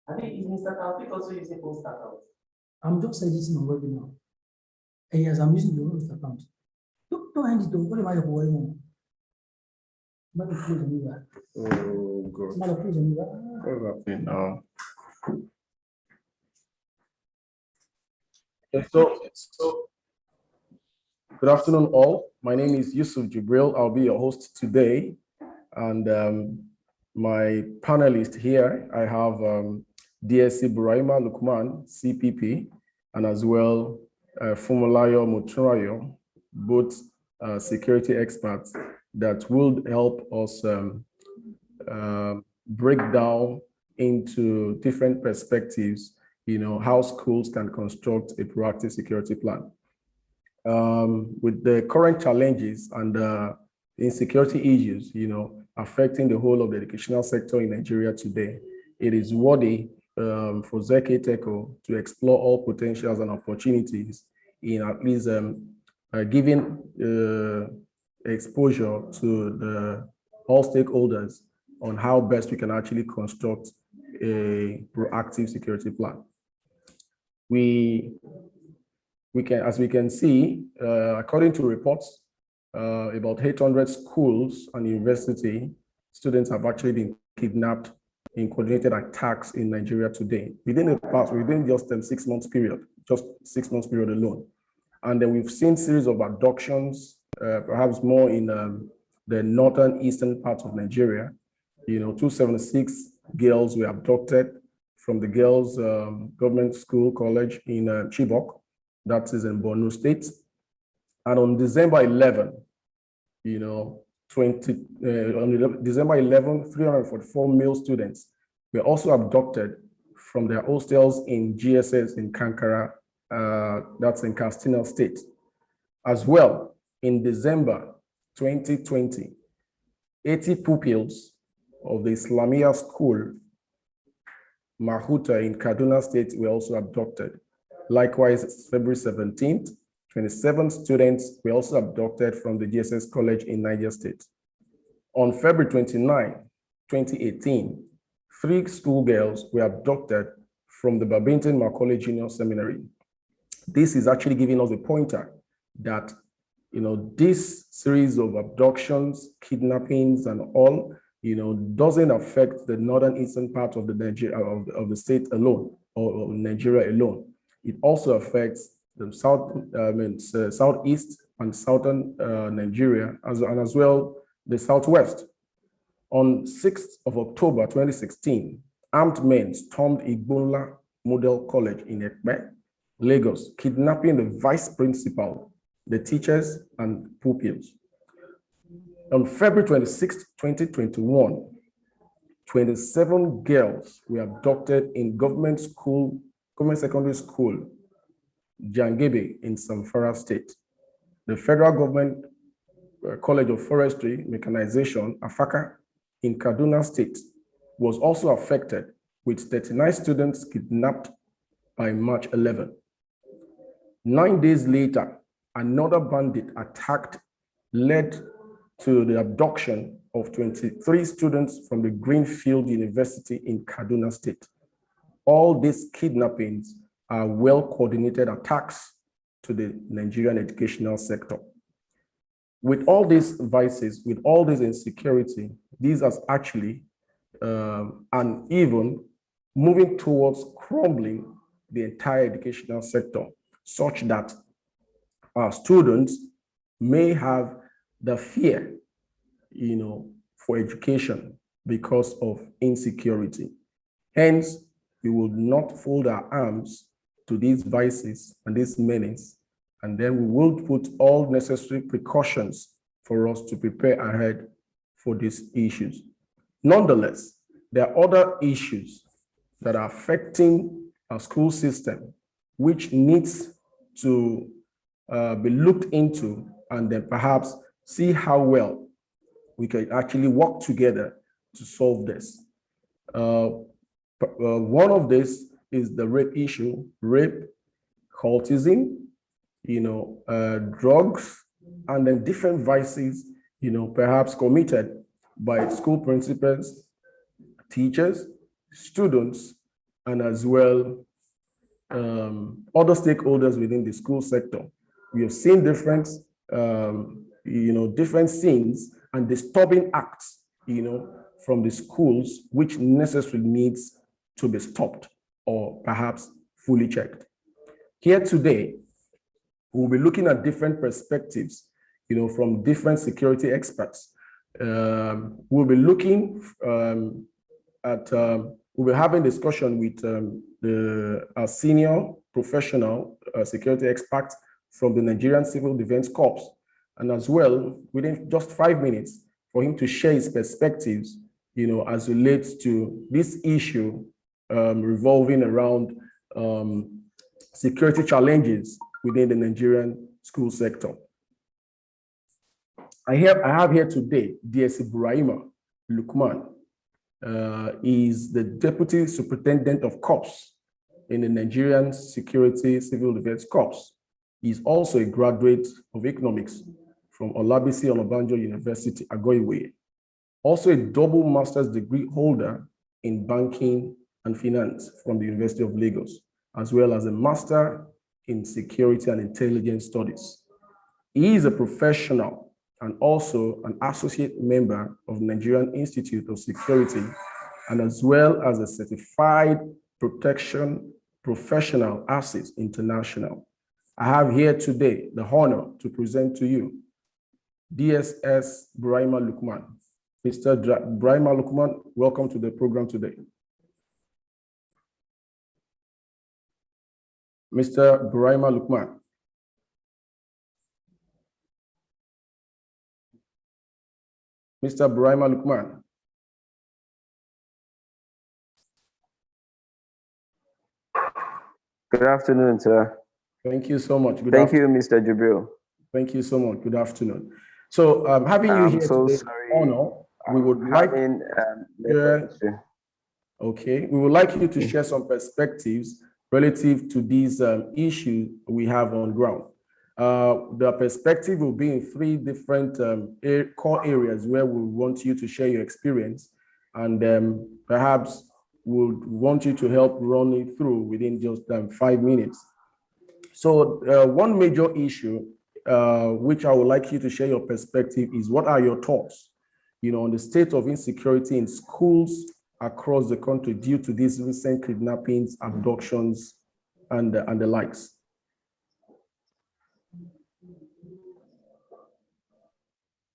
I think is Mr. Taufik also using post account? I'm just editing my webinar. And yes, I'm using the host account. Don't hand it to what am I going? Oh God. What's happening now? So, good afternoon, all. My name is Yusuf Jibril. I'll be your host today. And my panelist here, I have DSC Buraima Lukman, CPP, and as well Fumulayo Muturayo, both security experts that will help us break down into different perspectives, how schools can construct a proactive security plan. With the current challenges and insecurity issues, affecting the whole of the educational sector in Nigeria today, it is worthy for ZKTeco to explore all potentials and opportunities in at least giving exposure to all stakeholders on how best we can actually construct a proactive security plan. As we can see, according to reports, about 800 schools and university students have actually been kidnapped in coordinated attacks in Nigeria today. Within just 6 months period, just 6 months period alone. And then we've seen series of abductions, perhaps more in the northern eastern part of Nigeria. 276 girls were abducted from the girls' government school college in Chibok, that is in Borno State. And on December 11, December 11, 344 male students were also abducted from their hostels in GSS in Kankara, that's in Katsina State. As well, in December 2020, 80 pupils of the Islamia school, Mahuta in Kaduna State, were also abducted. Likewise, February 17th, 27 students were also abducted from the GSS College in Niger State. On February 29, 2018, 3 schoolgirls were abducted from the Babington Macaulay Junior Seminary. This is actually giving us a pointer that, this series of abductions, kidnappings, and all, doesn't affect the northern eastern part of the state alone or Nigeria alone. It also affects the southeast and southern Nigeria, and as well the southwest. On 6th of October 2016, armed men stormed Igbonla Model College in Ekpe, Lagos, kidnapping the vice principal, the teachers, and pupils. On February 26, 2021, 27 girls were abducted in government secondary school, Jangebe in Zamfara State. The federal government College of Forestry Mechanization, Afaka, in Kaduna State, was also affected, with 39 students kidnapped by March 11. 9 days later, another bandit attack led to the abduction of 23 students from the Greenfield University in Kaduna State. All these kidnappings are well-coordinated attacks to the Nigerian educational sector. With all these vices, with all this insecurity, these are actually and even moving towards crumbling the entire educational sector, such that our students may have the fear, for education because of insecurity. Hence, we will not fold our arms to these vices and these menace, and then we will put all necessary precautions for us to prepare ahead for these issues. Nonetheless, there are other issues that are affecting our school system, which needs to be looked into, and then perhaps see how well we can actually work together to solve this. One of this is the rape issue, rape, cultism, drugs, and then different vices, perhaps committed by school principals, teachers, students, and as well other stakeholders within the school sector. We have seen different, different scenes and disturbing acts, from the schools, which necessarily needs to be stopped or perhaps fully checked. Here today, we'll be looking at different perspectives, from different security experts. We'll be looking we'll be having discussion with our senior professional security expert from the Nigerian Civil Defense Corps, and as well, within just 5 minutes, for him to share his perspectives, as relates to this issue revolving around security challenges within the Nigerian school sector. I have here today DSC Burahima Lukman. Is the Deputy Superintendent of Corps in the Nigerian Security Civil Defense Corps. He's also a graduate of economics from Olabisi Onabanjo University, Agoiwe. Also a double master's degree holder in banking and finance from the University of Lagos, as well as a master in security and intelligence studies. He is a professional and also an associate member of the Nigerian Institute of Security, and as well as a certified protection professional ASIS International. I have here today the honor to present to you DSS Burahima Lukman. Mr. Burahima Lukman, welcome to the program today. Mr. Burahima Lukman. Mr. Burahima Lukman. Good afternoon, sir. Thank you so much. Thank you, Mr. Jibril. Thank you so much. Good afternoon. So having you here today, honor, we would like okay, we would like you to share some perspectives relative to these issues we have on ground. The perspective will be in 3 different core areas where we want you to share your experience, and perhaps would want you to help run it through within just 5 minutes. So one major issue, which I would like you to share your perspective, is what are your thoughts, on the state of insecurity in schools across the country due to these recent kidnappings, abductions, and the likes.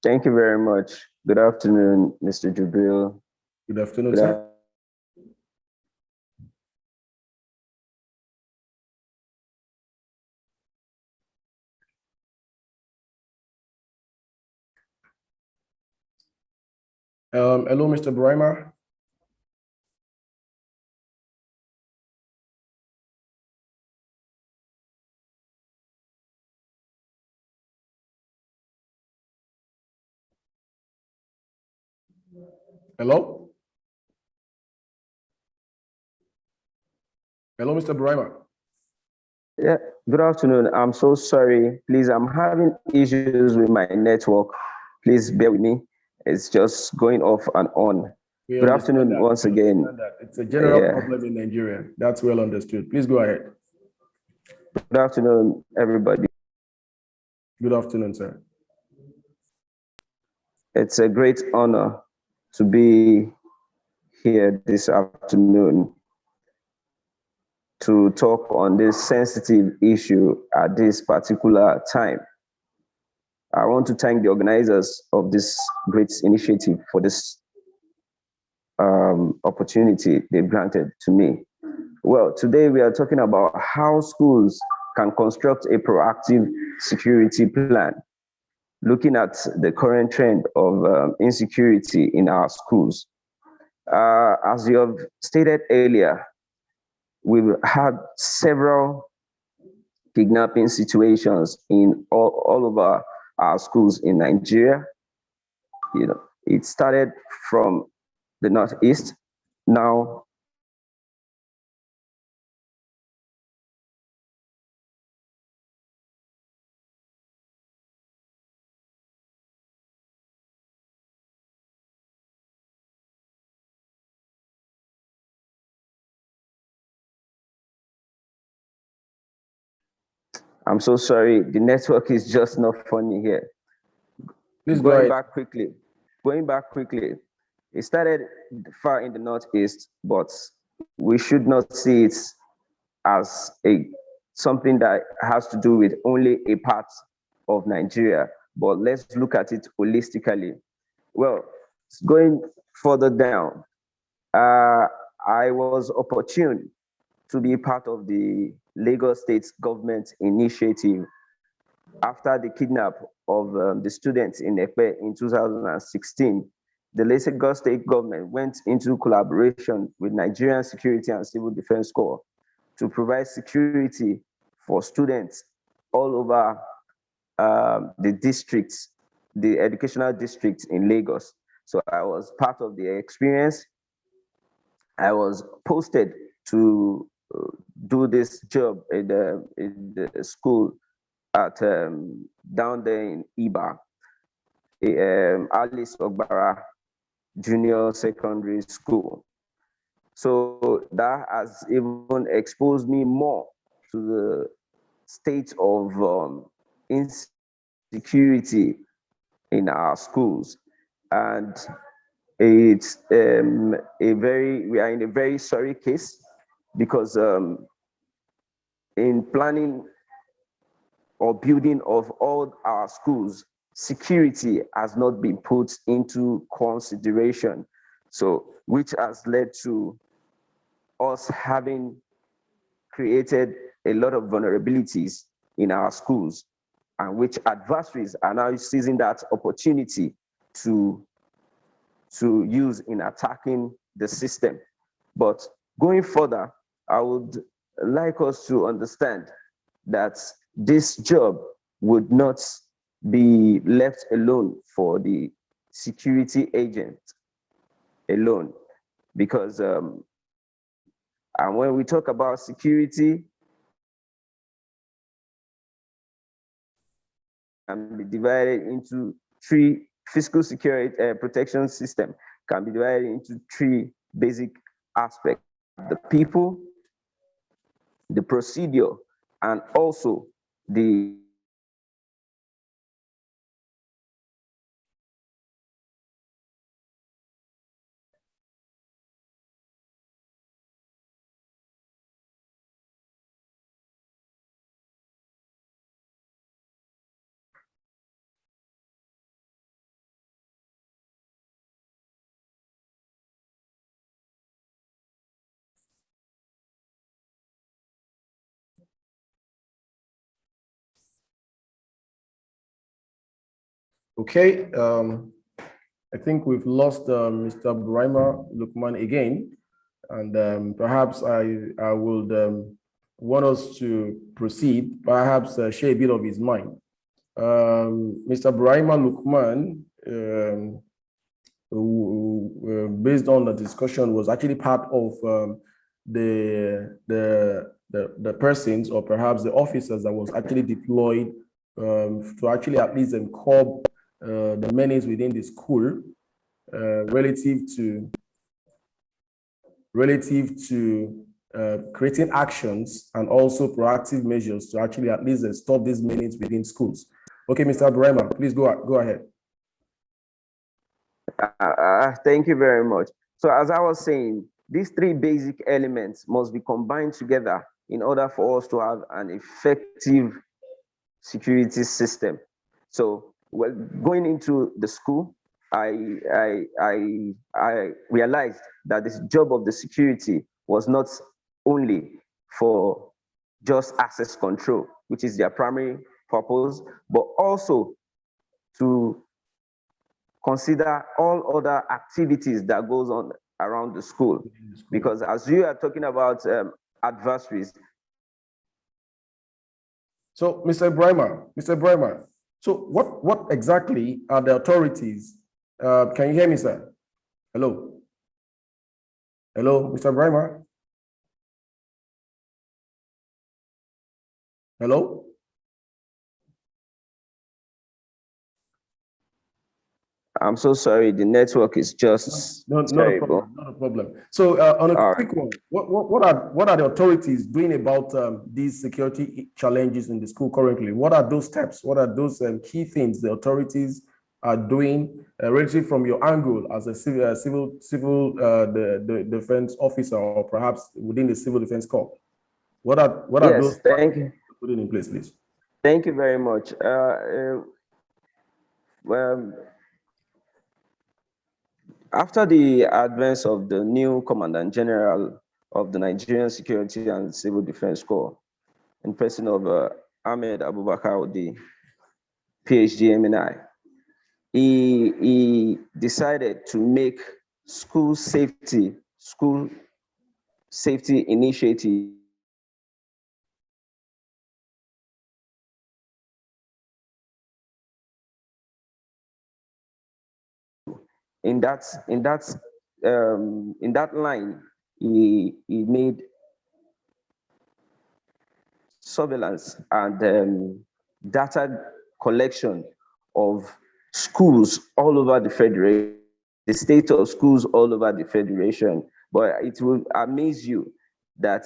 Thank you very much. Good afternoon, Mr. Jibril. Good afternoon, sir. Hello, Mr. Burahima. Hello? Hello, Mr. Burahima. Yeah, good afternoon. I'm so sorry. Please, I'm having issues with my network. Please bear with me. It's just going off and on. Good afternoon once again. It's a general problem in Nigeria. That's well understood. Please go ahead. Good afternoon, everybody. Good afternoon, sir. It's a great honor to be here this afternoon to talk on this sensitive issue at this particular time. I want to thank the organizers of this great initiative for this opportunity they've granted to me. Well, today we are talking about how schools can construct a proactive security plan, looking at the current trend of insecurity in our schools. As you have stated earlier, we've had several kidnapping situations in all over our schools in Nigeria. It started from the Northeast. Now I'm so sorry. The network is just not funny here. Please go ahead. Going back quickly, it started far in the northeast, but we should not see it as something that has to do with only a part of Nigeria, but let's look at it holistically. Well, going further down, I was opportune to be part of the Lagos State government initiative after the kidnap of the students in Ekpe in 2016. The Lagos State government went into collaboration with Nigerian Security and Civil Defense Corps to provide security for students all over the districts, the educational districts in Lagos. So I was part of the experience. I was posted to do this job in the school at down there in Iba, Alice Ogbara Junior Secondary School. So that has even exposed me more to the state of insecurity in our schools. And it's we are in a very sorry case because in planning or building of all our schools, security has not been put into consideration. So, which has led to us having created a lot of vulnerabilities in our schools, and which adversaries are now seizing that opportunity to use in attacking the system. But going further, I would like us to understand that this job would not be left alone for the security agent alone, because and when we talk about security, can be divided into three. Physical security protection system can be divided into three basic aspects: the people, the procedure, and also the Okay, I think we've lost Mr. Brahima Lukman again, and perhaps I would want us to proceed, perhaps share a bit of his mind. Mr. Brahima Lukman, based on the discussion, was actually part of the persons, or perhaps the officers that was actually deployed to actually at least curb the menace within the school relative to creating actions and also proactive measures to actually at least stop these menace within schools. Okay, Mr. Brahima, please go ahead. Thank you very much. So as I was saying, these three basic elements must be combined together in order for us to have an effective security system. So well, going into the school, I realized that this job of the security was not only for just access control, which is their primary purpose, but also to consider all other activities that goes on around the school. Because as you are talking about adversaries. So Mr. Brahima, so what exactly are the authorities? Can you hear me, sir? Hello? Hello, Mr. Brahima? Hello? I'm so sorry. The network is just Not a terrible. problem. Not a problem. So, on a All quick one, what are the authorities doing about these security challenges in the school currently? What are those steps? What are those key things the authorities are doing, relative from your angle as a civil the defense officer, or perhaps within the civil defense corps? What are Yes, those thank you. putting in place, please? Thank you very much. Well, after the advent of the new Commandant General of the Nigerian Security and Civil Defense Corps, in person of Ahmed Abubakar Odi, PhD MNI, he decided to make school safety initiative in that line. He made surveillance and data collection of schools all over the federation, the state of schools all over the federation. But it will amaze you that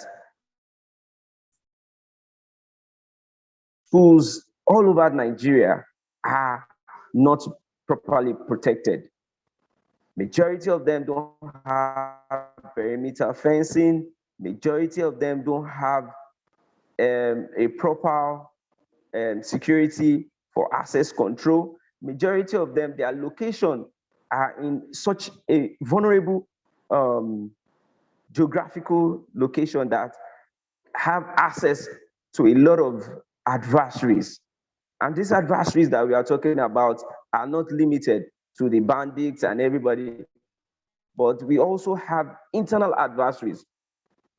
schools all over Nigeria are not properly protected. Majority of them don't have perimeter fencing. Majority of them don't have a proper security for access control. Majority of them, their location are in such a vulnerable geographical location that have access to a lot of adversaries. And these adversaries that we are talking about are not limited to the bandits and everybody, but we also have internal adversaries,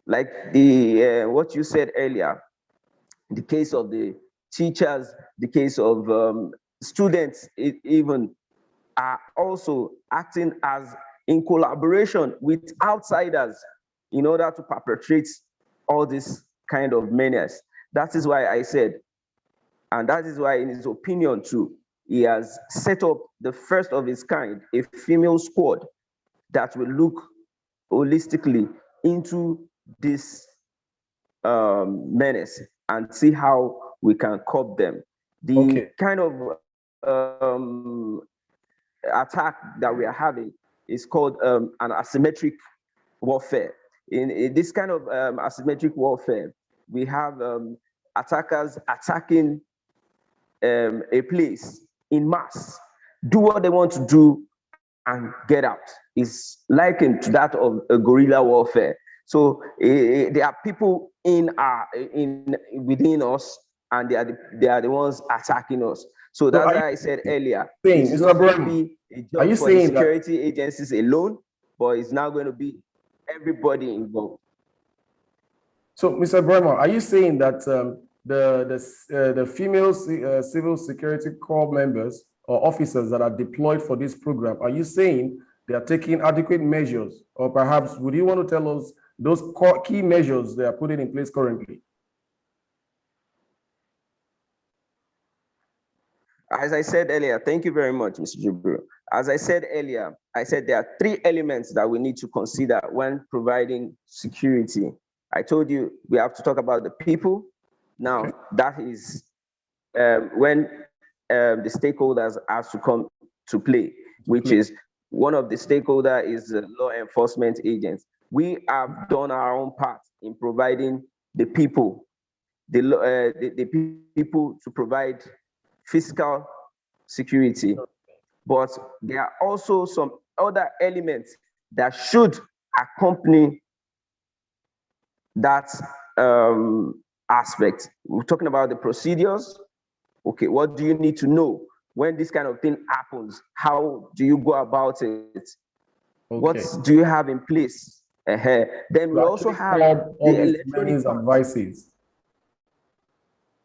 like the what you said earlier, the case of the teachers, the case of students, even are also acting as in collaboration with outsiders in order to perpetrate all this kind of menace. That is why I said, and that is why in his opinion too, he has set up the first of its kind, a female squad that will look holistically into this menace and see how we can curb them. The kind of attack that we are having is called an asymmetric warfare. In this kind of asymmetric warfare, we have attackers attacking a place in mass, do what they want to do, and get out. It's likened to that of a guerrilla warfare. So there are people within us, and they are the ones attacking us. So that's why I said earlier, it's not going to be a job for the security agencies alone, but it's now going to be everybody involved. So, Mr. Bremer, are you saying that the female civil security corps members or officers that are deployed for this program, are you saying they are taking adequate measures, or perhaps would you want to tell us those key measures they are putting in place currently? As I said earlier, thank you very much, Mr. Jibril. As I said earlier, I said there are 3 elements that we need to consider when providing security. I told you we have to talk about the people. Now, that is when the stakeholders have to come to play, which is one of the stakeholders is the law enforcement agents. We have done our own part in providing the people, the people to provide physical security, but there are also some other elements that should accompany that aspect. We're talking about the procedures. Okay, what do you need to know when this kind of thing happens? How do you go about it? Okay. What do you have in place? Then we also have the electronic advices.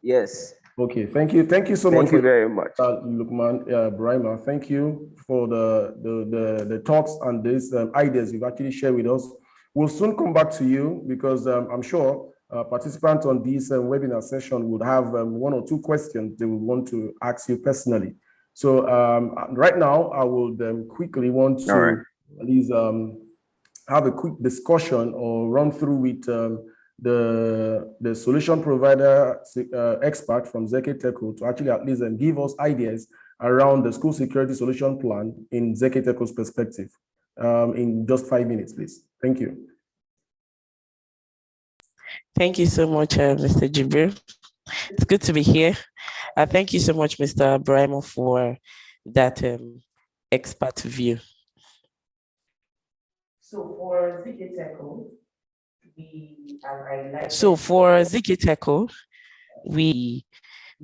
Yes. Okay, thank you. Thank you so much. Thank you very much. Lukman Brahima, thank you for the talks and these ideas you've actually shared with us. We'll soon come back to you because I'm sure participants on this webinar session would have 1 or 2 questions they would want to ask you personally. So right now, I would quickly want All right. to at least have a quick discussion or run through with the solution provider expert from ZKTeco to actually at least give us ideas around the school security solution plan in ZKTeco's perspective in just 5 minutes, please. Thank you. Thank you so much, Mr. Jibril. It's good to be here. Thank you so much, Mr. Brimo, for that expert view. So for ZKTeco, we are highlighted. So for ZKTeco, we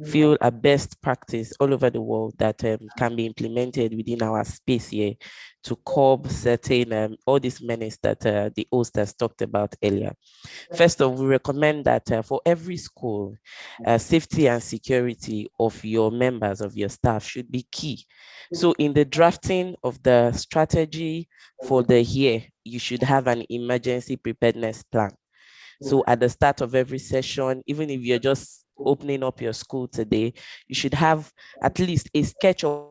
feel a best practice all over the world that can be implemented within our space here to curb certain all these menace that the host has talked about earlier. First of all, we recommend that for every school, safety and security of your members, of your staff should be key. So in the drafting of the strategy for the year, you should have an emergency preparedness plan. So at the start of every session, even if you're just opening up your school today, you should have at least a sketch of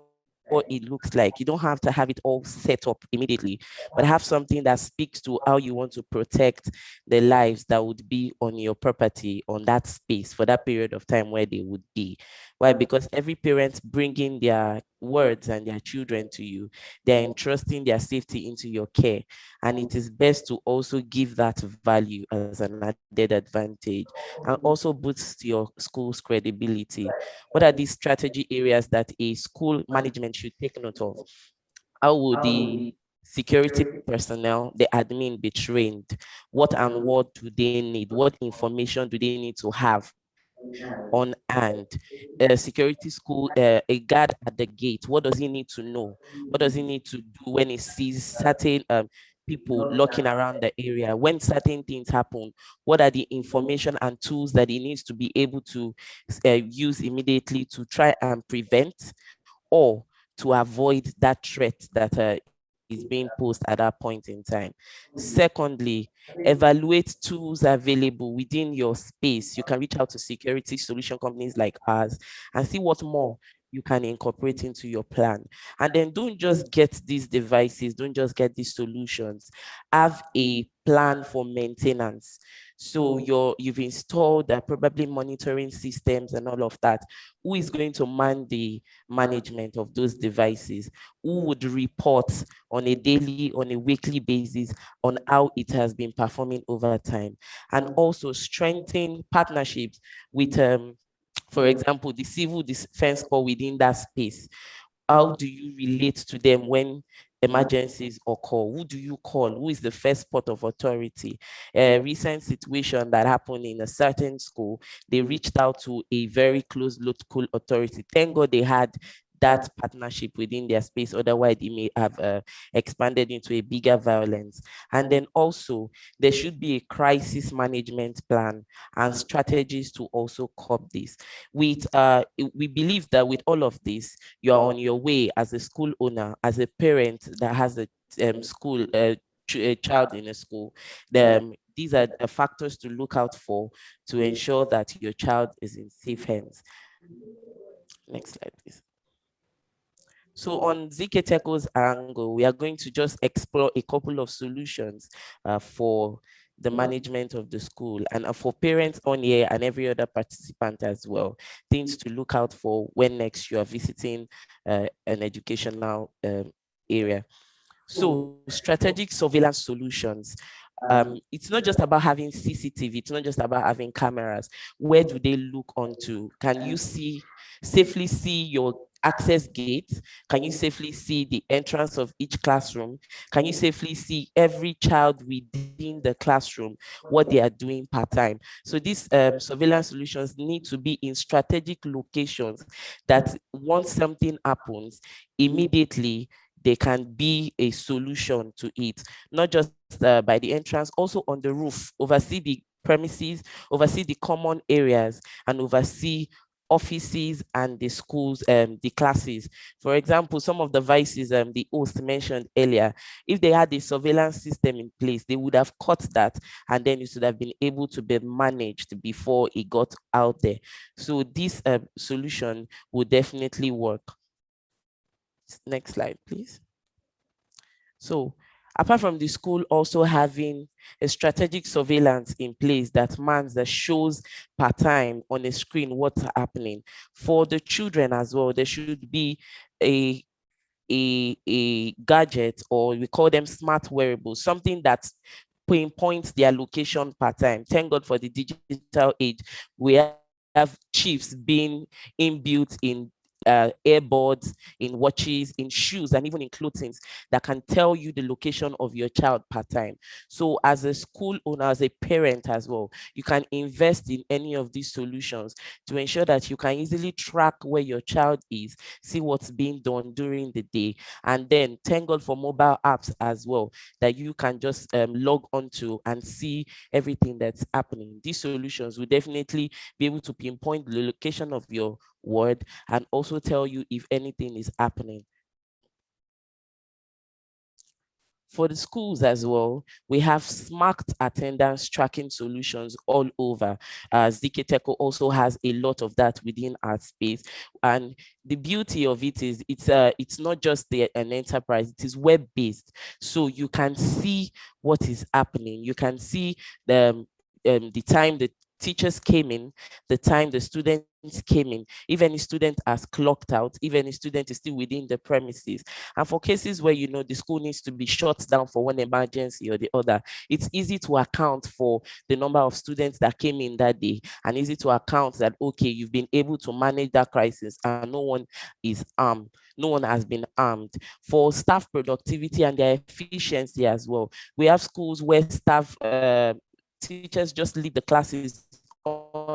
what it looks like. You don't have to have it all set up immediately, but have something that speaks to how you want to protect the lives that would be on your property, on that space for that period of time where they would be. Why? Because every parent bringing their words and their children to you, they're entrusting their safety into your care. And it is best to also give that value as an added advantage and also boost your school's credibility. What are these strategy areas that a school management should take note of? How would the security personnel, the admin, be trained? What and what do they need? What information do they need to have on hand? A security school, a guard at the gate, what does he need to know? What does he need to do when he sees certain people looking around the area? When certain things happen, what are the information and tools that he needs to be able to use immediately to try and prevent or to avoid that threat that is being posed at that point in time? Secondly, evaluate tools available within your space. You can reach out to security solution companies like ours and see what more you can incorporate into your plan. And then don't just get these devices, don't just get these solutions. Have a plan for maintenance. So you've installed probably monitoring systems and all of that. Who is going to man the management of those devices? Who would report on a daily, on a weekly basis on how it has been performing over time? And also strengthen partnerships with for example, the civil defense corps within that space. How do you relate to them when emergencies occur? Who do you call? Who is the first port of authority? A recent situation that happened in a certain school, they reached out to a very close local authority. Thank God they had that partnership within their space. Otherwise, it may have expanded into a bigger violence. And then also, there should be a crisis management plan and strategies to also curb this. We believe that with all of this, you are on your way as a school owner, as a parent that has a a child in a school. These are the factors to look out for to ensure that your child is in safe hands. Next slide, please. So on ZKTeco's angle, we are going to just explore a couple of solutions for the management of the school and for parents on here and every other participant as well. Things to look out for when next you are visiting an educational area. So strategic surveillance solutions. It's not just about having CCTV. It's not just about having cameras. Where do they look onto? Can you safely see your access gate? Can you safely see the entrance of each classroom? Can you safely see every child within the classroom, what they are doing part time? So these surveillance solutions need to be in strategic locations that once something happens, immediately there can be a solution to it, not just by the entrance, also on the roof, oversee the premises, oversee the common areas, and oversee offices and the schools, the classes. For example, some of the vices the host mentioned earlier, if they had a surveillance system in place, they would have caught that, and then it should have been able to be managed before it got out there. So this solution would definitely work. Next slide, please. So apart from the school also having a strategic surveillance in place that shows part-time on a screen what's happening, for the children as well, there should be a gadget, or we call them smart wearables, something that pinpoints their location part-time. Thank God for the digital age. We have chips being inbuilt in earbuds, in watches, in shoes, and even in clothing that can tell you the location of your child part-time. So as a school owner, as a parent as well, you can invest in any of these solutions to ensure that you can easily track where your child is, see what's being done during the day, and then thank God for mobile apps as well that you can just log onto and see everything that's happening. These solutions will definitely be able to pinpoint the location of your ward and also tell you if anything is happening. For the schools as well, we have smart attendance tracking solutions all over. ZKTeco also has a lot of that within our space. And the beauty of it is it's not just an enterprise, it is web-based. So you can see what is happening. You can see the time the teachers came in, the time the students came in, if any student has clocked out, if any student is still within the premises. And for cases where the school needs to be shut down for one emergency or the other, it's easy to account for the number of students that came in that day, and easy to account that, okay, you've been able to manage that crisis and no one is armed. No one has been armed. For staff productivity and their efficiency as well, we have schools where teachers just leave the classes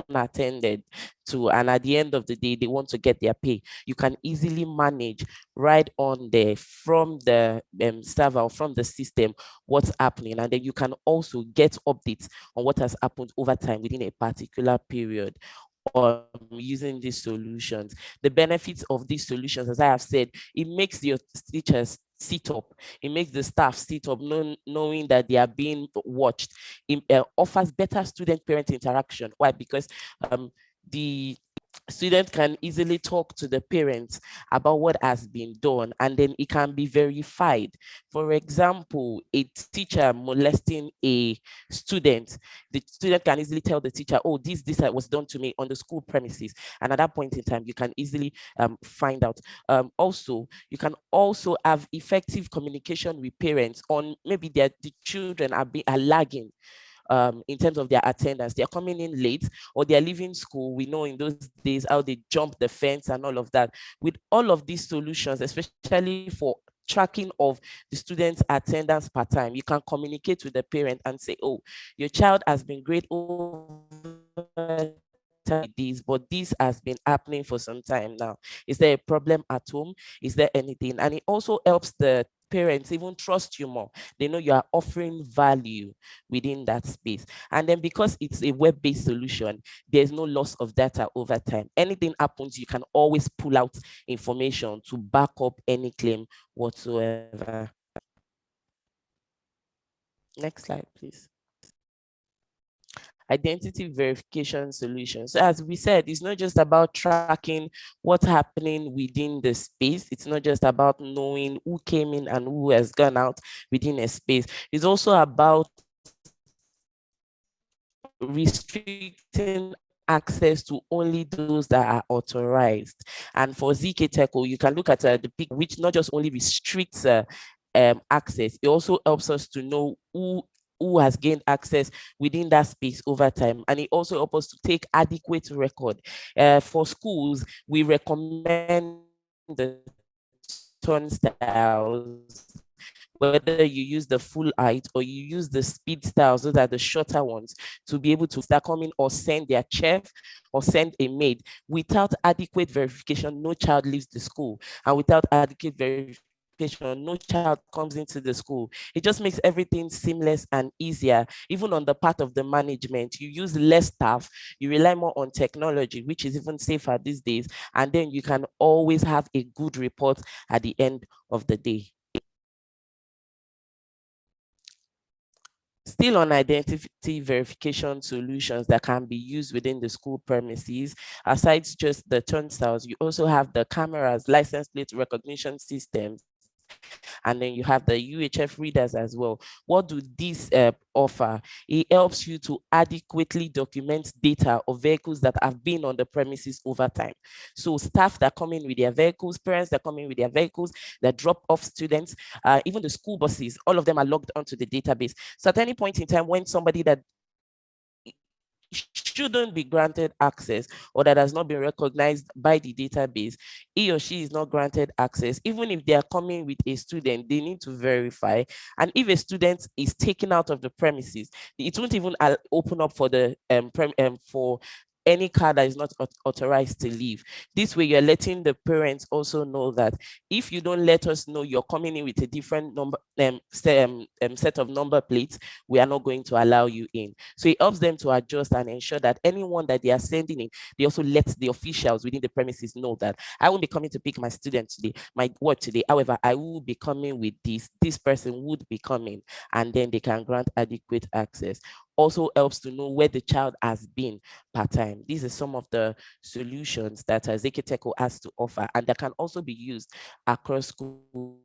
unattended to, and at the end of the day they want to get their pay. You can easily manage right on there from the server, from the system, what's happening, and then you can also get updates on what has happened over time within a particular period using these solutions. The benefits of these solutions, as I have said, it makes your teachers sit up. It makes the staff sit up, knowing that they are being watched. It offers better student-parent interaction. Why? Because the student can easily talk to the parents about what has been done, and then it can be verified. For example, a teacher molesting a student, the student can easily tell the teacher, oh, this was done to me on the school premises, and at that point in time you can easily find out. Also, you can also have effective communication with parents on maybe the children are lagging in terms of their attendance. They're coming in late or they're leaving school. We know in those days how they jump the fence and all of that. With all of these solutions, especially for tracking of the student's attendance per time, you can communicate with the parent and say, oh, your child has been great over this, but this has been happening for some time now. Is there a problem at home? Is there anything? And it also helps the parents even trust you more. They know you are offering value within that space. And then because it's a web-based solution, there's no loss of data over time. Anything happens, you can always pull out information to back up any claim whatsoever. Next slide, please. Identity verification solutions. So as we said, it's not just about tracking what's happening within the space. It's not just about knowing who came in and who has gone out within a space. It's also about restricting access to only those that are authorized. And for ZKTeco, you can look at the pic, which not just only restricts access, it also helps us to know who has gained access within that space over time. And it also helps us to take adequate record. For schools, we recommend the turnstiles, whether you use the full height or you use the speed styles, those are the shorter ones, to be able to start coming or send their chef or send a maid. Without adequate verification, no child leaves the school. And without adequate verification, no child comes into the school. It just makes everything seamless and easier. Even on the part of the management, you use less staff, you rely more on technology, which is even safer these days. And then you can always have a good report at the end of the day. Still on identity verification solutions that can be used within the school premises, aside just the turnstiles, you also have the cameras, license plate recognition systems, and then you have the UHF readers as well. What do these offer? It helps you to adequately document data of vehicles that have been on the premises over time. So staff that come in with their vehicles, parents that come in with their vehicles, that drop off students, even the school buses, all of them are logged onto the database. So at any point in time, when somebody that shouldn't be granted access or that has not been recognized by the database, he or she is not granted access. Even if they are coming with a student, they need to verify. And if a student is taken out of the premises, it won't even open up for the for any car that is not authorized to leave. This way, you're letting the parents also know that if you don't let us know you're coming in with a different number set of number plates, we are not going to allow you in. So it helps them to adjust and ensure that anyone that they are sending in, they also let the officials within the premises know that I won't be coming to pick my student today, my work today. However, I will be coming with this person would be coming, and then they can grant adequate access. Also helps to know where the child has been part-time. These are some of the solutions that ZKTeco has to offer, and that can also be used across schools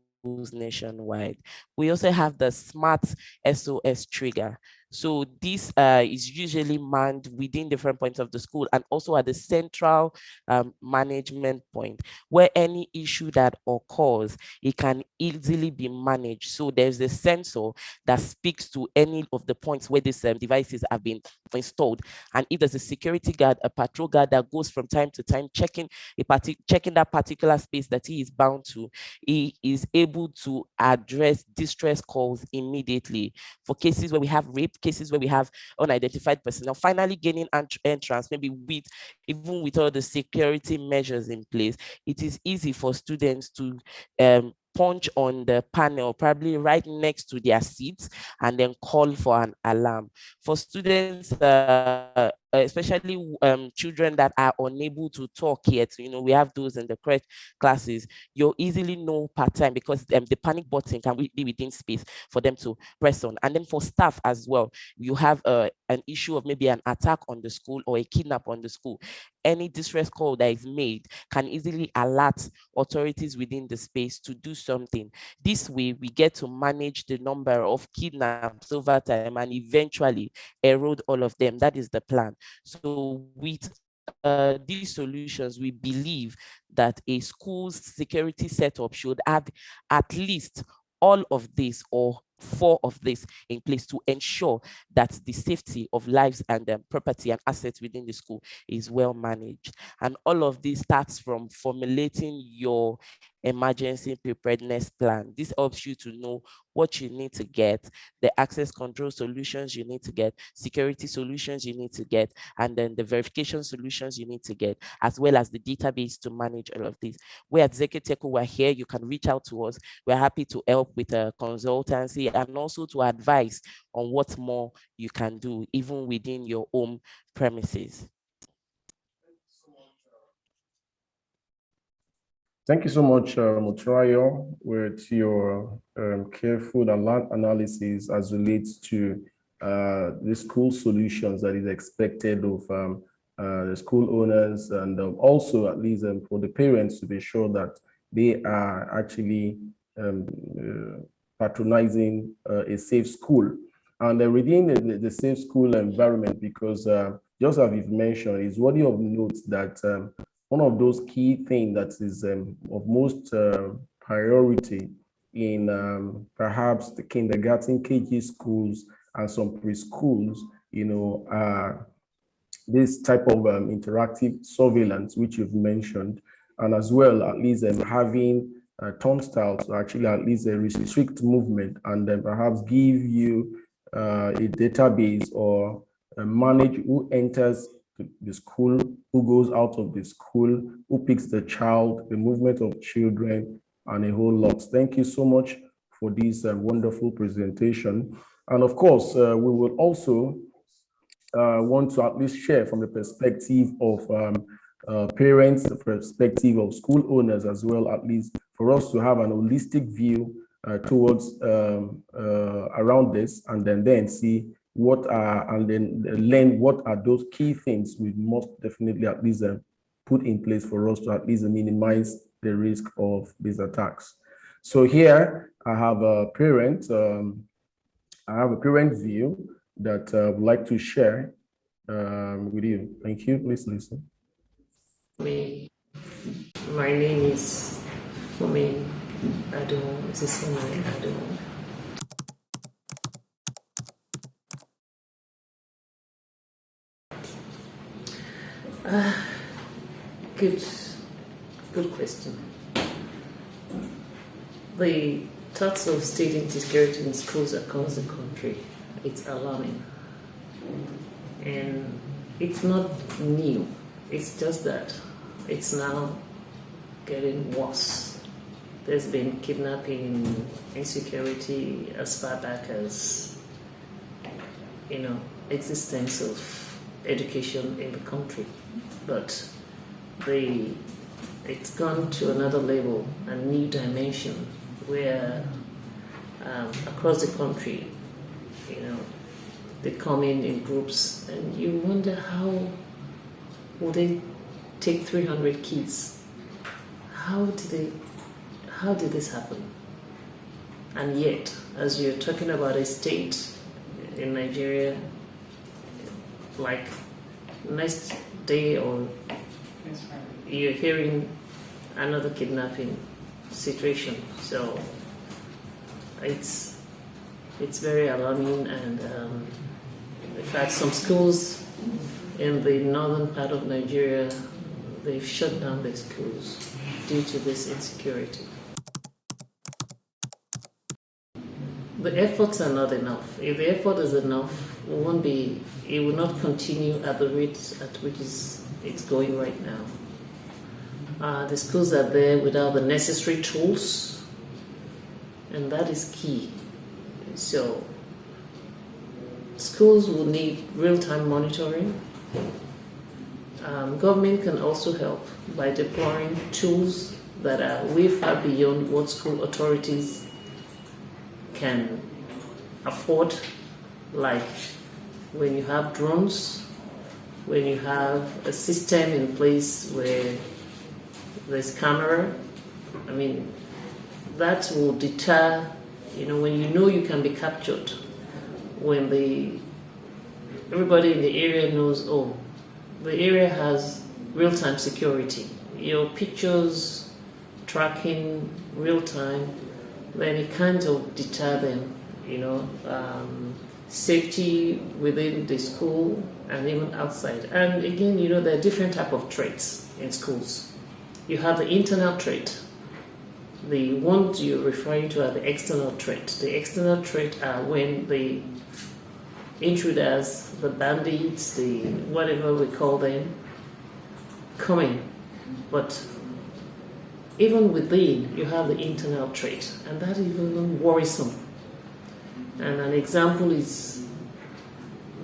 nationwide. We also have the smart SOS trigger. So this is usually manned within different points of the school and also at the central management point, where any issue that occurs, it can easily be managed. So there's a sensor that speaks to any of the points where these devices have been installed. And if there's a security guard, a patrol guard that goes from time to time checking that particular space that he is bound to, he is able to address distress calls immediately. For cases where we have rape, cases where we have unidentified personnel, finally gaining entrance, maybe even with all the security measures in place, it is easy for students to punch on the panel, probably right next to their seats, and then call for an alarm. For students, especially children that are unable to talk yet, we have those in the correct classes, you'll easily know part-time because the panic button can be within space for them to press on. And then for staff as well, you have an issue of maybe an attack on the school or a kidnap on the school. Any distress call that is made can easily alert authorities within the space to do something. This way, we get to manage the number of kidnaps over time and eventually erode all of them. That is the plan. So with these solutions, we believe that a school's security setup should have at least all of this or 4 of this in place to ensure that the safety of lives and property and assets within the school is well managed. And all of this starts from formulating your emergency preparedness plan. This helps you to know what you need to get, the access control solutions you need to get, security solutions you need to get, and then the verification solutions you need to get, as well as the database to manage all of these. We at ZKTeco, we're here. You can reach out to us. We're happy to help with a consultancy and also to advise on what more you can do, even within your home premises. Thank you so much, Mutrayo, with your careful analysis as relates to the school solutions that is expected of the school owners, and also at least for the parents to be sure that they are actually patronizing a safe school. And within the safe school environment, because just as you've mentioned, it's worthy of note that one of those key things that is of most priority in perhaps the kindergarten, KG schools, and some preschools, this type of interactive surveillance, which you've mentioned, and as well, at least having turnstiles to actually at least restrict movement and then perhaps give you a database or manage who enters the school, who goes out of the school, who picks the child, the movement of children, and a whole lot. Thank you so much for this wonderful presentation. And of course, we will also want to at least share from the perspective of parents, the perspective of school owners as well, at least for us to have an holistic view towards around this, and then see what are, and then learn what are those key things we must definitely at least put in place for us to at least minimize the risk of these attacks. So here I have a parent, view that I would like to share with you. Thank you. Please listen. My name is Fumi Ado. This is Fumi Ado. Good question. The threats of state insecurity in schools across the country, it's alarming. And it's not new. It's just that it's now getting worse. There's been kidnapping, insecurity as far back as, existence of education in the country. But it's gone to another level, a new dimension, where across the country, they come in groups, and you wonder how will they take 300 kids? How did this happen? And yet, as you're talking about a state in Nigeria, like next day or you're hearing another kidnapping situation. So it's very alarming, and in fact, some schools in the northern part of Nigeria, they've shut down their schools due to this insecurity. The efforts are not enough. If the effort is enough, it will not continue at the rate at which it's going right now. The schools are there without the necessary tools, and that is key. So schools will need real-time monitoring. Government can also help by deploying tools that are way far beyond what school authorities can afford, like when you have drones, when you have a system in place where there's camera. I mean, that will deter, when you can be captured, when everybody in the area knows, the area has real-time security, your pictures tracking real-time, then it kind of deter them, safety within the school and even outside. And again, there are different type of threats in schools. You have the internal threat. The ones you're referring to are the external threat. The external threat are when the intruders, the bandits, the whatever we call them, come in. But even within, you have the internal threat, and that is even worrisome. And an example is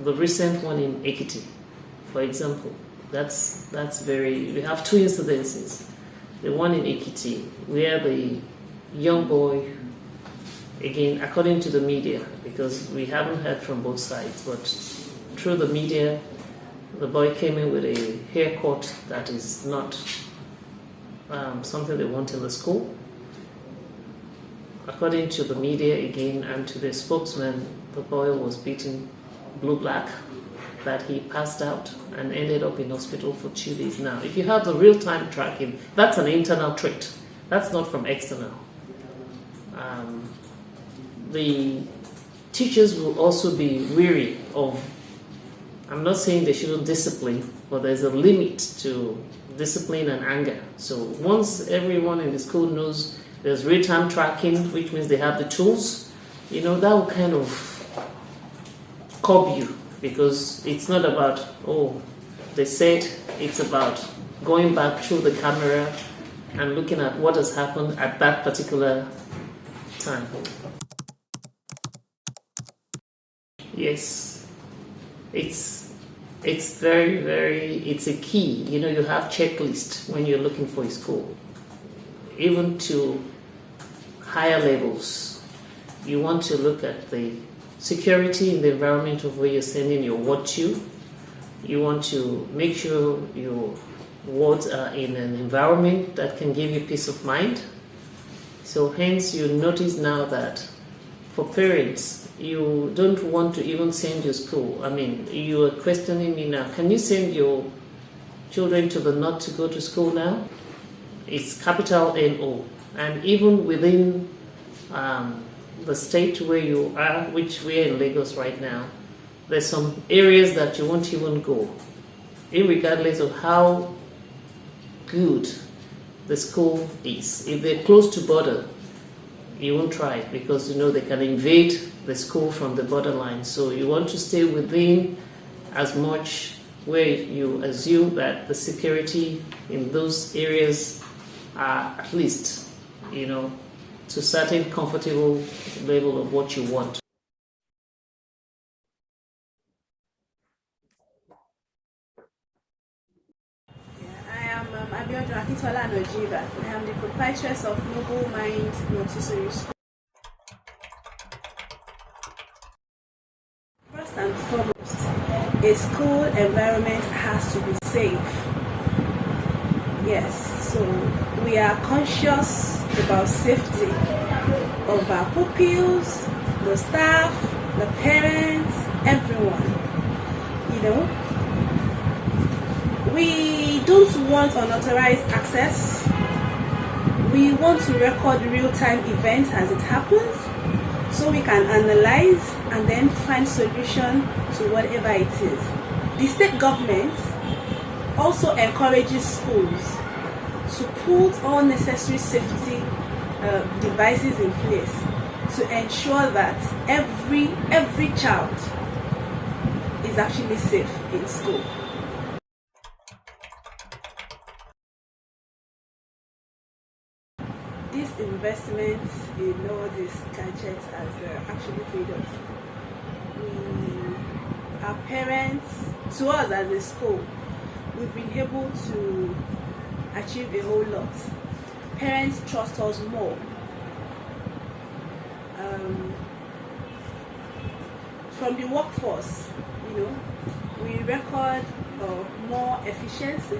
the recent one in Ekiti, for example. We have two incidences. The one in Ekiti, where the young boy, again, according to the media, because we haven't heard from both sides, but through the media, the boy came in with a haircut that is not something they want in the school. According to the media, again, and to the spokesman, the boy was beaten blue-black, that he passed out and ended up in hospital for 2 days. Now, if you have the real-time tracking, that's an internal threat. That's not from external. The teachers will also be weary of, I'm not saying they shouldn't discipline, but there's a limit to discipline and anger. So once everyone in the school knows there's real-time tracking, which means they have the tools, that will kind of curb you, because it's not about, they said, it's about going back through the camera and looking at what has happened at that particular time. Yes, it's very, very, it's a key. You have checklists when you're looking for a school, even to higher levels. You want to look at the security in the environment of where you're sending your ward to. You want to make sure your wards are in an environment that can give you peace of mind. So hence you notice now that for parents, you don't want to even send your school. I mean, you are questioning me now, can you send your children to the north to go to school now? It's capital N-O. And even within the state where you are, which we're in Lagos right now, there's some areas that you won't even go, irregardless of how good the school is. If they're close to border, you won't try it because you know they can invade the school from the borderline. So you want to stay within as much where you assume that the security in those areas are at least, you know, to certain comfortable level of what you want. I am the proprietress of Noble Mind Montessori School. First and foremost, a school environment has to be safe. Yes, so we are conscious about safety of our pupils, the staff, the parents, everyone. You know, we don't want unauthorized access. We want to record real-time events as it happens so we can analyze and then find solution to whatever it is. The state government also encourages schools to put all necessary safety devices in place to ensure that every child is actually safe in school. This investment in all these gadgets has actually paid off. Our parents, to us as a school, we've been able to achieve a whole lot. Parents trust us more. From the workforce, you know, we record more efficiency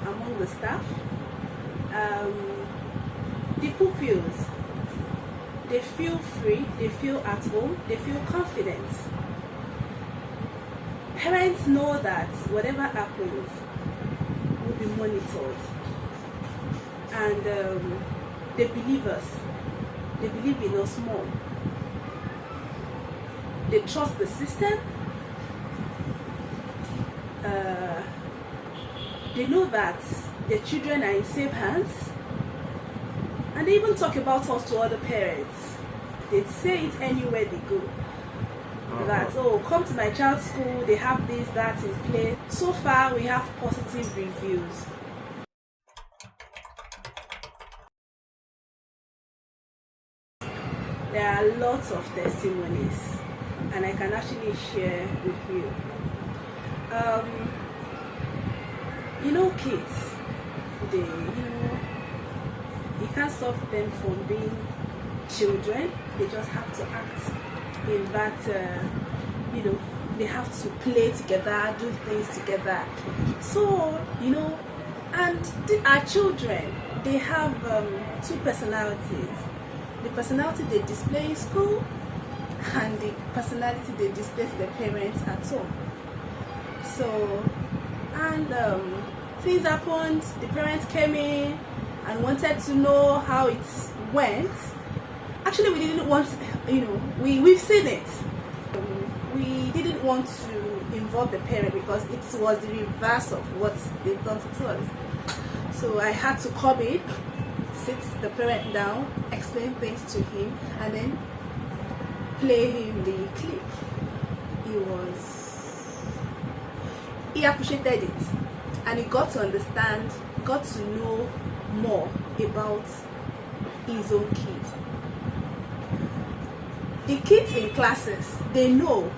among the staff. The pupils, they feel free, they feel at home, they feel confident. Parents know that whatever happens will be monitored, and they believe us. They believe in us more. They trust the system. They know that their children are in safe hands. And they even talk about us to other parents. They say it anywhere they go. That, oh, come to my child's school, they have this, that in place. So far, we have positive reviews. There are lots of testimonies, and I can actually share with you. You know, kids, you can't stop them from being children. They just have to act in that, they have to play together, do things together. So, and our children, they have two personalities. The personality they display in school and the personality they display to their parents at home. So, and things happened, the parents came in and wanted to know how it went. Actually, we didn't want, we've seen it. We didn't want to involve the parent because it was the reverse of what they've done to us. So I had to come in, sit the parent down, explain things to him, and then play him the clip. He appreciated it, and he got to understand, got to know more about his own kid. The kids in classes, they know.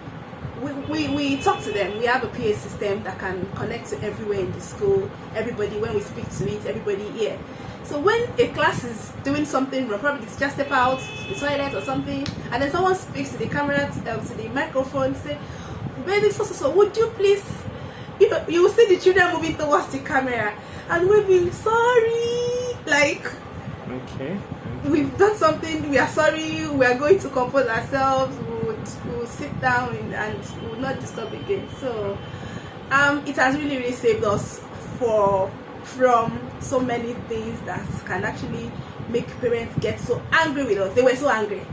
We talk to them. We have a PA system that can connect to everywhere in the school. Everybody, when we speak to it, everybody here. So when a class is doing something wrong, probably the teacher step out to the toilet or something, and then someone speaks to the camera, to the microphone, say, "Baby, so would you please," you will see the children moving towards the camera and we'll be sorry, like, Okay. we've done something, we are sorry, we are going to compose ourselves, we'll sit down and we'll not disturb again. So it has really saved us from so many things that can actually make parents get so angry with us. They were so angry.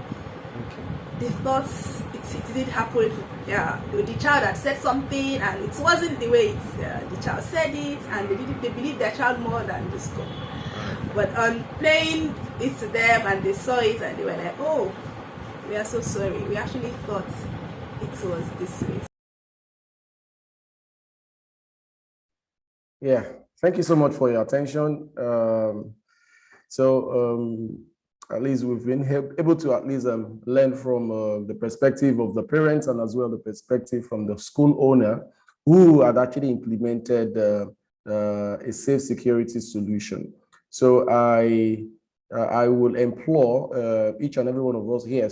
They thought it did happen. Yeah, the child had said something and it wasn't the way the child said it, and they believed their child more than the school. But on playing it to them and they saw it and they were like, "Oh, we are so sorry. We actually thought it was this way." Yeah, thank you so much for your attention. At least we've been able to at least learn from the perspective of the parents and as well the perspective from the school owner who had actually implemented a safe security solution. So I will implore each and every one of us here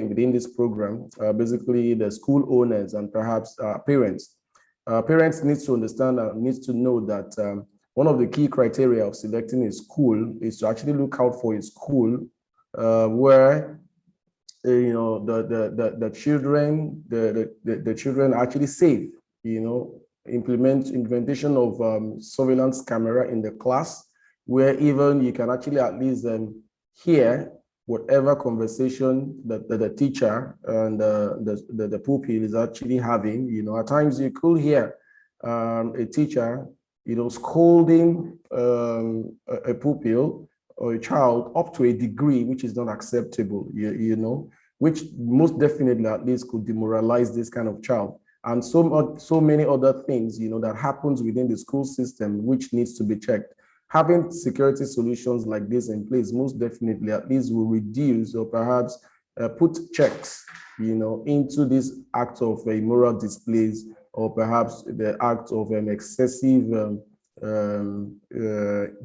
within this program, basically the school owners and perhaps parents. Parents need to understand and need to know that one of the key criteria of selecting a school is to actually look out for a school where the children are actually safe. Implementation of surveillance camera in the class, where even you can actually at least hear whatever conversation that the teacher and the pupil is actually having. At times you could hear a teacher scolding a pupil or a child up to a degree which is not acceptable, which most definitely at least could demoralize this kind of child. And so many other things, that happens within the school system, which needs to be checked. Having security solutions like this in place, most definitely at least will reduce or perhaps put checks, into this act of immoral displays, or perhaps the act of an excessive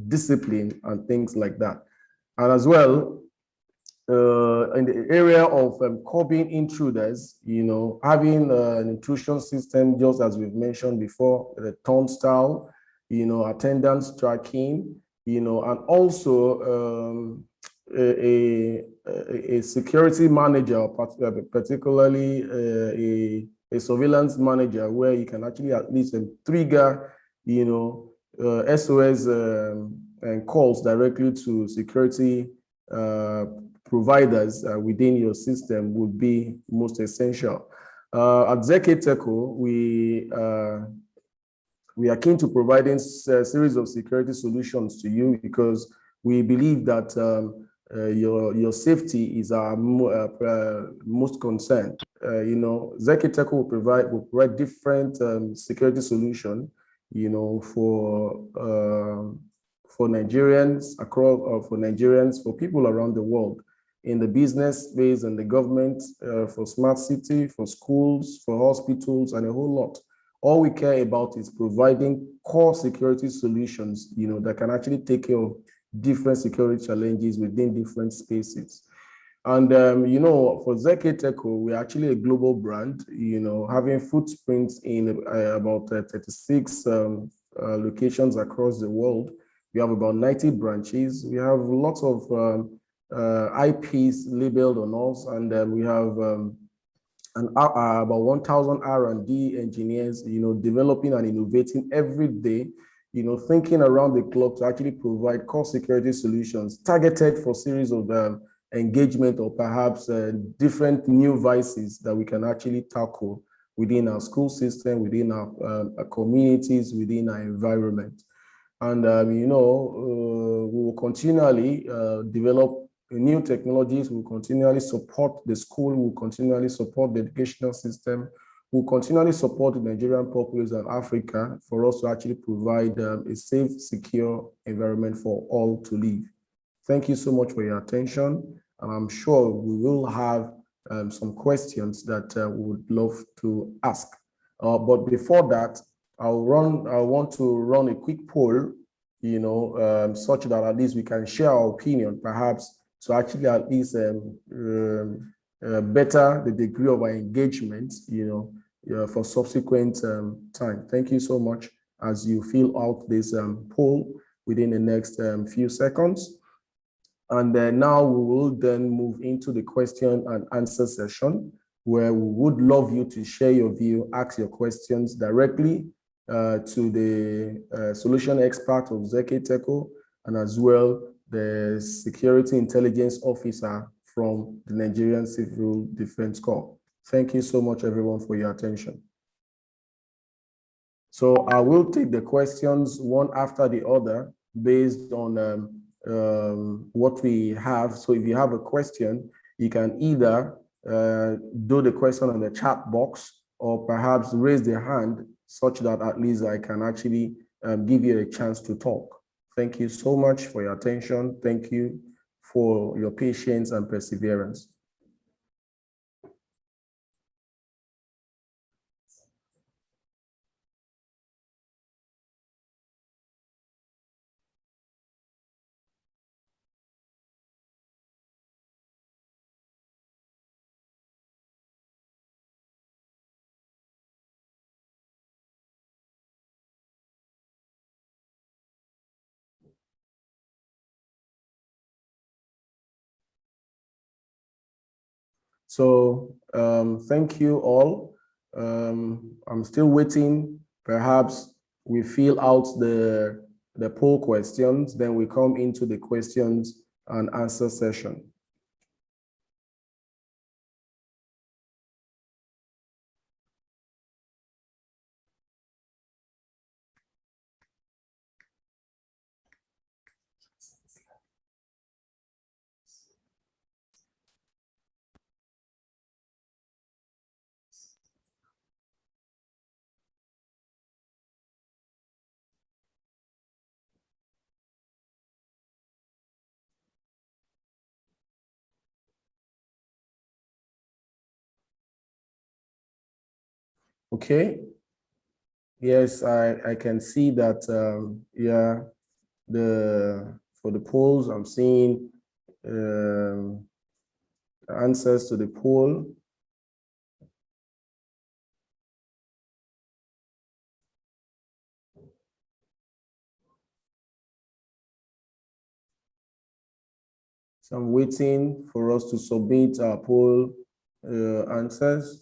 discipline and things like that. And as well, in the area of curbing intruders, having an intrusion system, just as we've mentioned before, the turnstile, attendance tracking, and also a security manager, particularly a surveillance manager, where you can actually at least trigger, SOS and calls directly to security providers within your system would be most essential. At ZKTeco, we are keen to providing a series of security solutions to you because we believe that your safety is our most concern. ZKTeco will provide different security solutions, for Nigerians for people around the world, in the business space and the government, for smart city, for schools, for hospitals, and a whole lot. All we care about is providing core security solutions, that can actually take care of different security challenges within different spaces. And, for ZKTeco, we're actually a global brand, having footprints in about 36 locations across the world. We have about 90 branches. We have lots of IPs labeled on us, and we have about 1,000 R&D engineers, developing and innovating every day, thinking around the clock to actually provide core security solutions targeted for series of engagement or perhaps different new vices that we can actually tackle within our school system, within our communities, within our environment. And, we will continually develop new technologies, will continually support the school, will continually support the educational system, will continually support the Nigerian populace and Africa for us to actually provide a safe, secure environment for all to live. Thank you so much for your attention. And I'm sure we will have some questions that we would love to ask. But before that, I want to run a quick poll, such that at least we can share our opinion, perhaps, to actually at least better the degree of our engagement, for subsequent time. Thank you so much as you fill out this poll within the next few seconds. And then now we will then move into the question and answer session, where we would love you to share your view, ask your questions directly to the solution expert of ZKTeco, and as well the security intelligence officer from the Nigerian Civil Defense Corps. Thank you so much, everyone, for your attention. So I will take the questions one after the other based on what we have. So if you have a question, you can either do the question on the chat box or perhaps raise the hand such that at least I can actually give you a chance to talk. Thank you so much for your attention. Thank you for your patience and perseverance. So thank you all. I'm still waiting. Perhaps we fill out the poll questions, then we come into the questions and answer session. Okay. Yes, I can see that, yeah, for the polls, I'm seeing answers to the poll. So I'm waiting for us to submit our poll answers.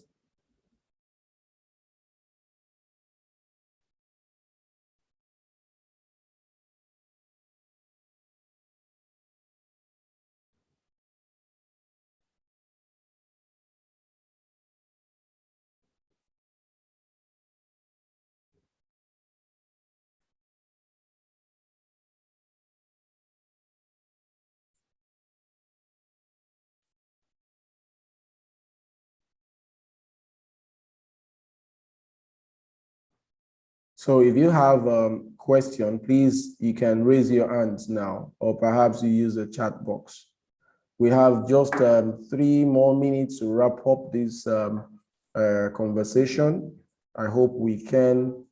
So if you have a question, please, you can raise your hands now, or perhaps you use the chat box. We have just 3 more minutes to wrap up this conversation. I hope we can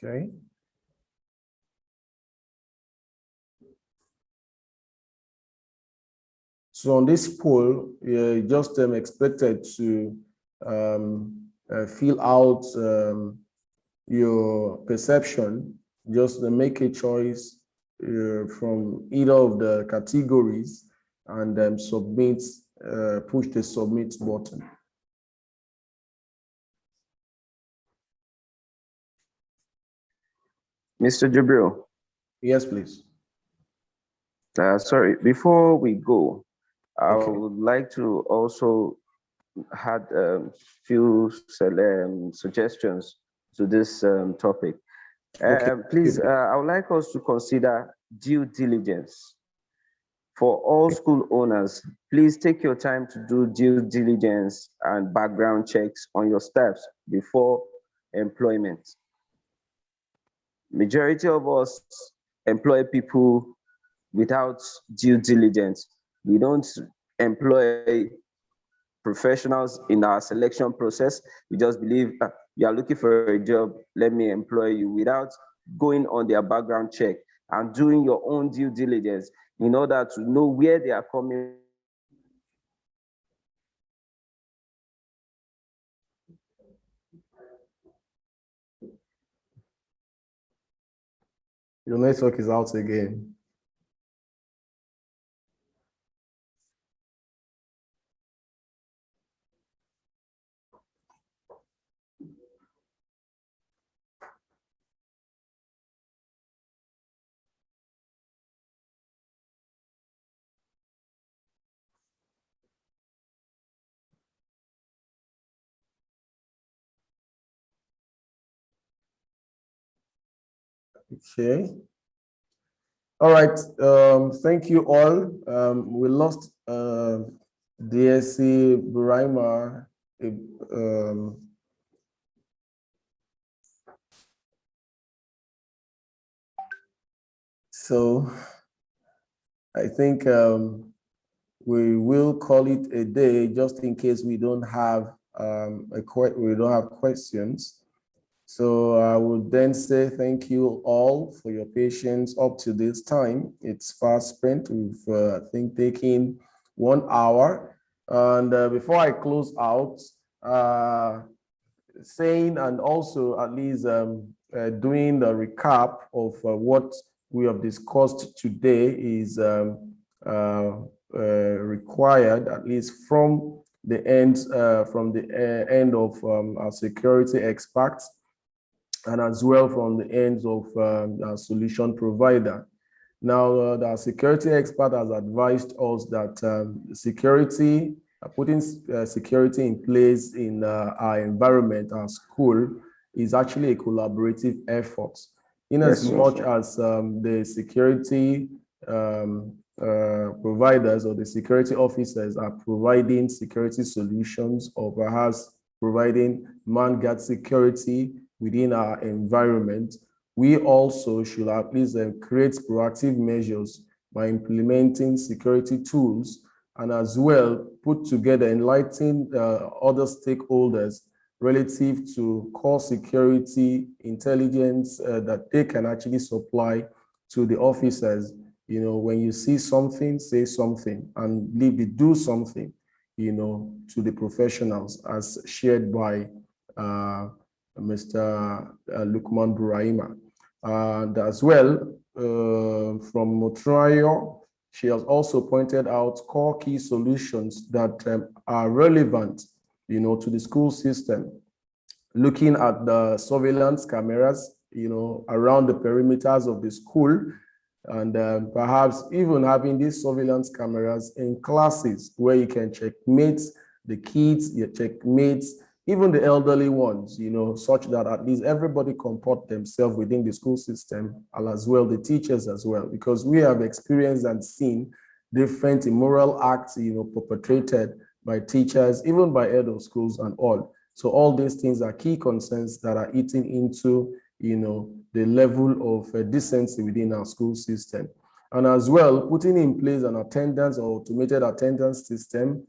okay. So on this poll, you're just expected to fill out your perception, just make a choice from either of the categories and submit, push the submit button. Mr. Jibril. Yes, please. Sorry, before we go, I Okay. would like to also add a few suggestions to this topic. Okay. Please, I would like us to consider due diligence. For all school owners, please take your time to do due diligence and background checks on your staffs before employment. Majority of us employ people without due diligence. We don't employ professionals in our selection process. We just believe you are looking for a job, let me employ you, without going on their background check and doing your own due diligence in order to know where they are coming. Your network is out again. Okay. All right. Thank you all. We lost DSC Buraima. So I think we will call it a day just in case we don't have questions. So I would then say thank you all for your patience up to this time. It's fast spent. We've, I think, taken 1 hour. And before I close out, saying and also at least doing the recap of what we have discussed today is required, at least from the end of our security experts, and as well from the ends of our solution provider. Now, the security expert has advised us that putting security in place in our environment, our school, is actually a collaborative effort. In as much as the security providers or the security officers are providing security solutions, or perhaps providing man-guard security within our environment, we also should at least create proactive measures by implementing security tools, and as well put together, enlighten other stakeholders relative to core security intelligence that they can actually supply to the officers. You know, when you see something, say something, and do something, you know, to the professionals, as shared by Mr. Lukman Buraima. And as well, from Motrayo, she has also pointed out core key solutions that are relevant, you know, to the school system. Looking at the surveillance cameras, you know, around the perimeters of the school, and perhaps even having these surveillance cameras in classes where you can checkmate the kids, you checkmate even the elderly ones, you know, such that at least everybody comport themselves within the school system, and as well the teachers as well, because we have experienced and seen different immoral acts, you know, perpetrated by teachers, even by head of schools and all. So all these things are key concerns that are eating into, you know, the level of decency within our school system. And as well, putting in place an attendance or automated attendance system,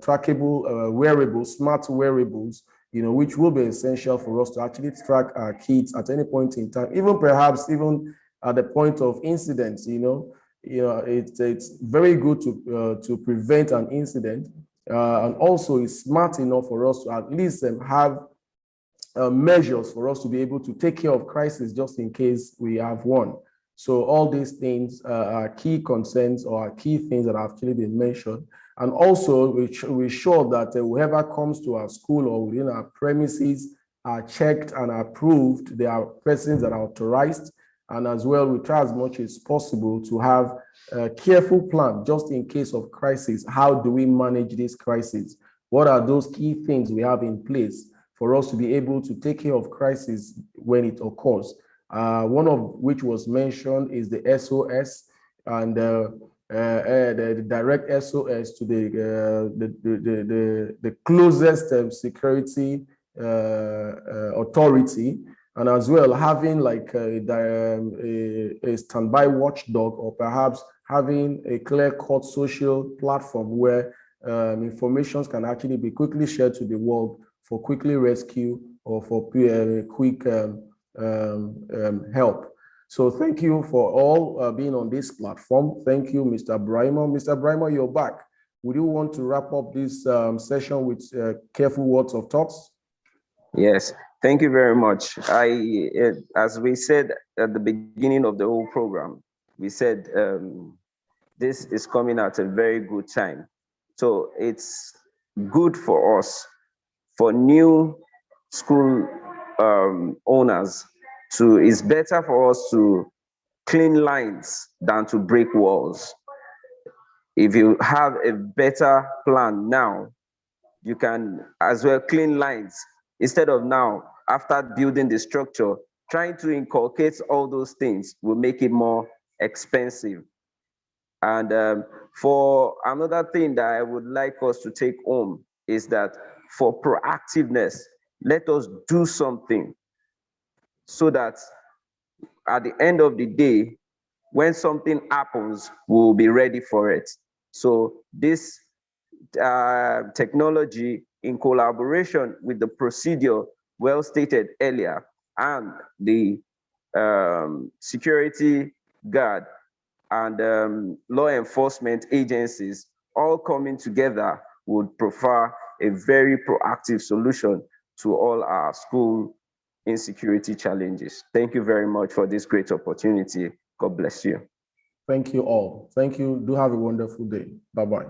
trackable wearables, smart wearables, you know, which will be essential for us to actually track our kids at any point in time, even perhaps even at the point of incidents. You know, it's very good to prevent an incident, and also it's smart enough for us to at least have measures for us to be able to take care of crisis just in case we have one. So all these things are key concerns or are key things that have actually been mentioned. And also we sure that whoever comes to our school or within our premises are checked and approved. They are persons that are authorized. And as well, we try as much as possible to have a careful plan just in case of crisis. How do we manage this crisis? What are those key things we have in place for us to be able to take care of crisis when it occurs? One of which was mentioned is the SOS, and the direct SOS to the closest security authority, and as well having like a standby watchdog, or perhaps having a clear-cut social platform where information can actually be quickly shared to the world for quickly rescue or for quick help. So thank you for all being on this platform. Thank you, Mr. Brimo. Mr. Brimo, you're back. Would you want to wrap up this session with careful words of thoughts? Yes, thank you very much. As we said at the beginning of the whole program, we said this is coming at a very good time. So it's good for us, for new school owners, it's better for us to clean lines than to break walls. If you have a better plan now, you can as well clean lines instead of now, after building the structure, trying to inculcate all those things will make it more expensive. And for another thing that I would like us to take home is that for proactiveness, let us do something so that at the end of the day, when something happens, we'll be ready for it. So this technology, in collaboration with the procedure well stated earlier and the security guard and law enforcement agencies all coming together, would provide a very proactive solution to all our school insecurity challenges. Thank you very much for this great opportunity. God bless you. Thank you all. Thank you. Do have a wonderful day. Bye-bye.